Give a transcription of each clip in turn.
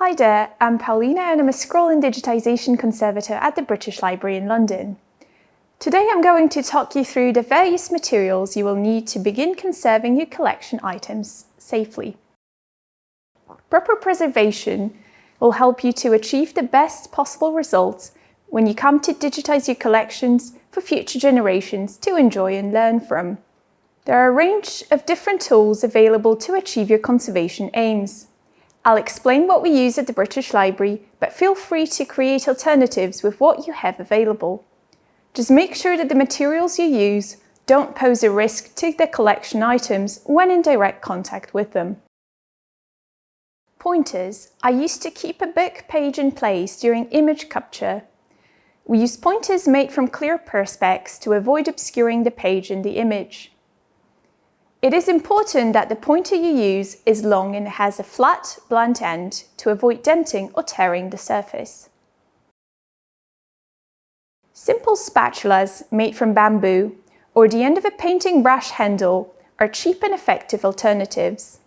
Hi there, I'm Paulina and I'm a Scroll and Digitisation Conservator at the British Library in London. Today I'm going to talk you through the various materials you will need to begin conserving your collection items safely. Proper preservation will help you to achieve the best possible results when you come to digitise your collections for future generations to enjoy and learn from. There are a range of different tools available to achieve your conservation aims. I'll explain what we use at the British Library, but feel free to create alternatives with what you have available. Just make sure that the materials you use don't pose a risk to the collection items when in direct contact with them. Pointers are used to keep a book page in place during image capture. We use pointers made from clear perspex to avoid obscuring the page in the image. It is important that the pointer you use is long and has a flat, blunt end to avoid denting or tearing the surface. Simple spatulas made from bamboo or the end of a painting brush handle are cheap and effective alternatives.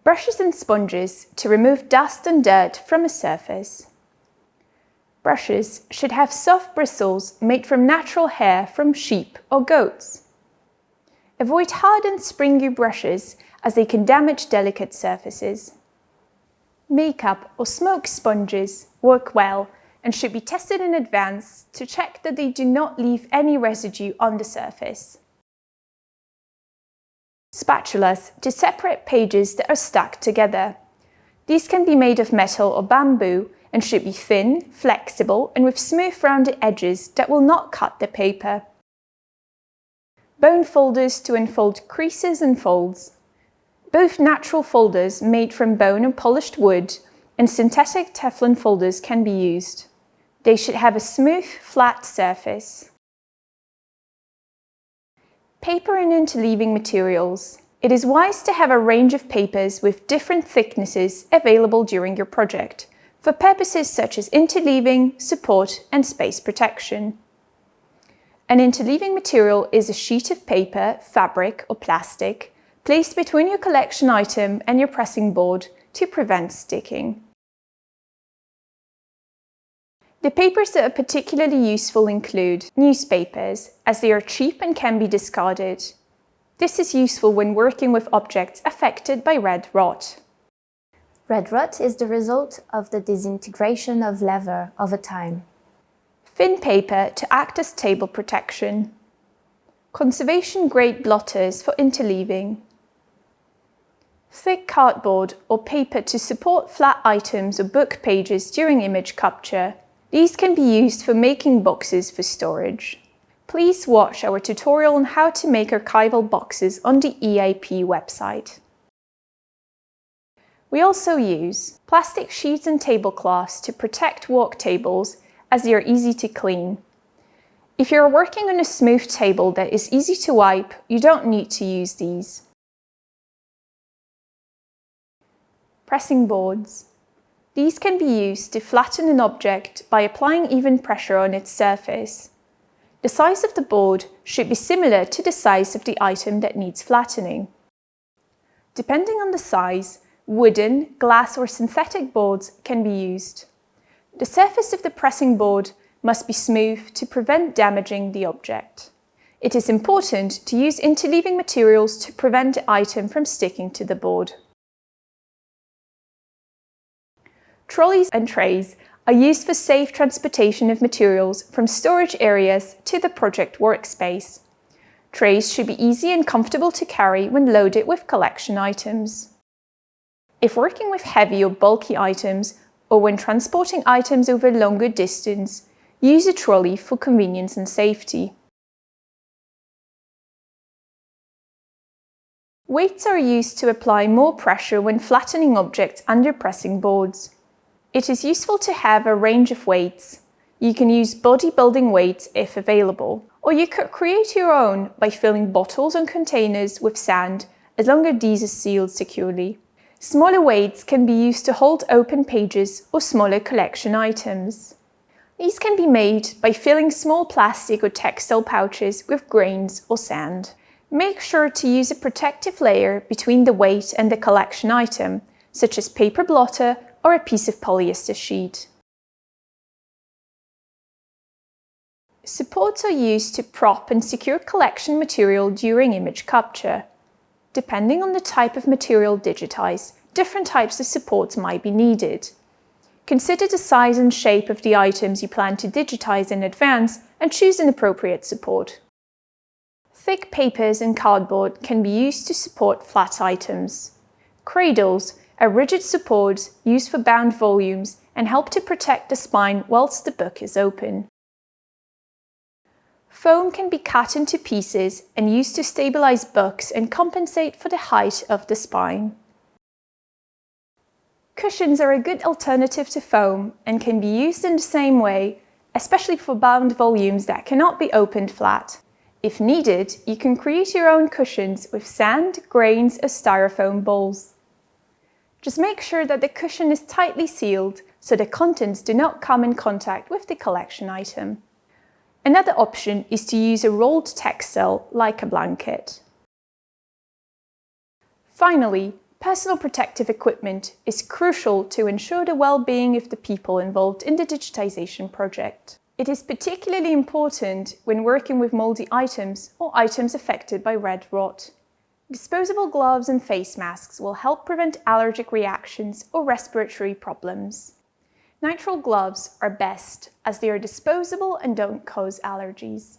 Brushes and sponges to remove dust and dirt from a surface. Brushes should have soft bristles made from natural hair from sheep or goats. Avoid hard and springy brushes as they can damage delicate surfaces. Makeup or smoke sponges work well and should be tested in advance to check that they do not leave any residue on the surface. Spatulas to separate pages that are stuck together. These can be made of metal or bamboo and should be thin, flexible, and with smooth rounded edges that will not cut the paper. Bone folders to unfold creases and folds. Both natural folders made from bone and polished wood and synthetic Teflon folders can be used. They should have a smooth, flat surface. Paper and interleaving materials. It is wise to have a range of papers with different thicknesses available during your project, for purposes such as interleaving, support, and space protection. An interleaving material is a sheet of paper, fabric, or plastic placed between your collection item and your pressing board to prevent sticking. The papers that are particularly useful include newspapers, as they are cheap and can be discarded. This is useful when working with objects affected by red rot. Red rot is the result of the disintegration of leather over time. Thin paper to act as table protection. Conservation-grade blotters for interleaving. Thick cardboard or paper to support flat items or book pages during image capture. These can be used for making boxes for storage. Please watch our tutorial on how to make archival boxes on the EIP website. We also use plastic sheets and tablecloths to protect work tables as they are easy to clean. If you are working on a smooth table that is easy to wipe, you don't need to use these. Pressing boards. These can be used to flatten an object by applying even pressure on its surface. The size of the board should be similar to the size of the item that needs flattening. Depending on the size, wooden, glass or synthetic boards can be used. The surface of the pressing board must be smooth to prevent damaging the object. It is important to use interleaving materials to prevent the item from sticking to the board. Trolleys and trays are used for safe transportation of materials from storage areas to the project workspace. Trays should be easy and comfortable to carry when loaded with collection items. If working with heavy or bulky items, or when transporting items over a longer distance, use a trolley for convenience and safety. Weights are used to apply more pressure when flattening objects under pressing boards. It is useful to have a range of weights. You can use bodybuilding weights if available, or you could create your own by filling bottles and containers with sand as long as these are sealed securely. Smaller weights can be used to hold open pages or smaller collection items. These can be made by filling small plastic or textile pouches with grains or sand. Make sure to use a protective layer between the weight and the collection item, such as paper blotter or a piece of polyester sheet. Supports are used to prop and secure collection material during image capture. Depending on the type of material digitized, different types of supports might be needed. Consider the size and shape of the items you plan to digitize in advance and choose an appropriate support. Thick papers and cardboard can be used to support flat items. Cradles are rigid supports used for bound volumes and help to protect the spine whilst the book is open. Foam can be cut into pieces and used to stabilize books and compensate for the height of the spine. Cushions are a good alternative to foam and can be used in the same way, especially for bound volumes that cannot be opened flat. If needed, you can create your own cushions with sand, grains, or styrofoam balls. Just make sure that the cushion is tightly sealed so the contents do not come in contact with the collection item. Another option is to use a rolled textile like a blanket. Finally, personal protective equipment is crucial to ensure the well-being of the people involved in the digitization project. It is particularly important when working with moldy items or items affected by red rot. Disposable gloves and face masks will help prevent allergic reactions or respiratory problems. Nitrile gloves are best as they are disposable and don't cause allergies.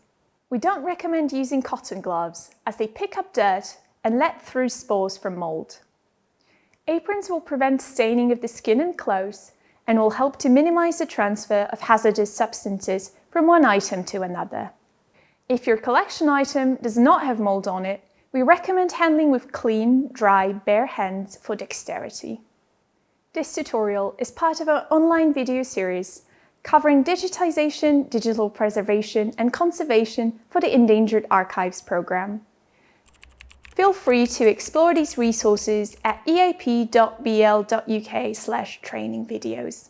We don't recommend using cotton gloves as they pick up dirt and let through spores from mold. Aprons will prevent staining of the skin and clothes and will help to minimize the transfer of hazardous substances from one item to another. If your collection item does not have mold on it, we recommend handling with clean, dry, bare hands for dexterity. This tutorial is part of our online video series covering digitization, digital preservation, and conservation for the Endangered Archives program. Feel free to explore these resources at eap.bl.uk/training videos.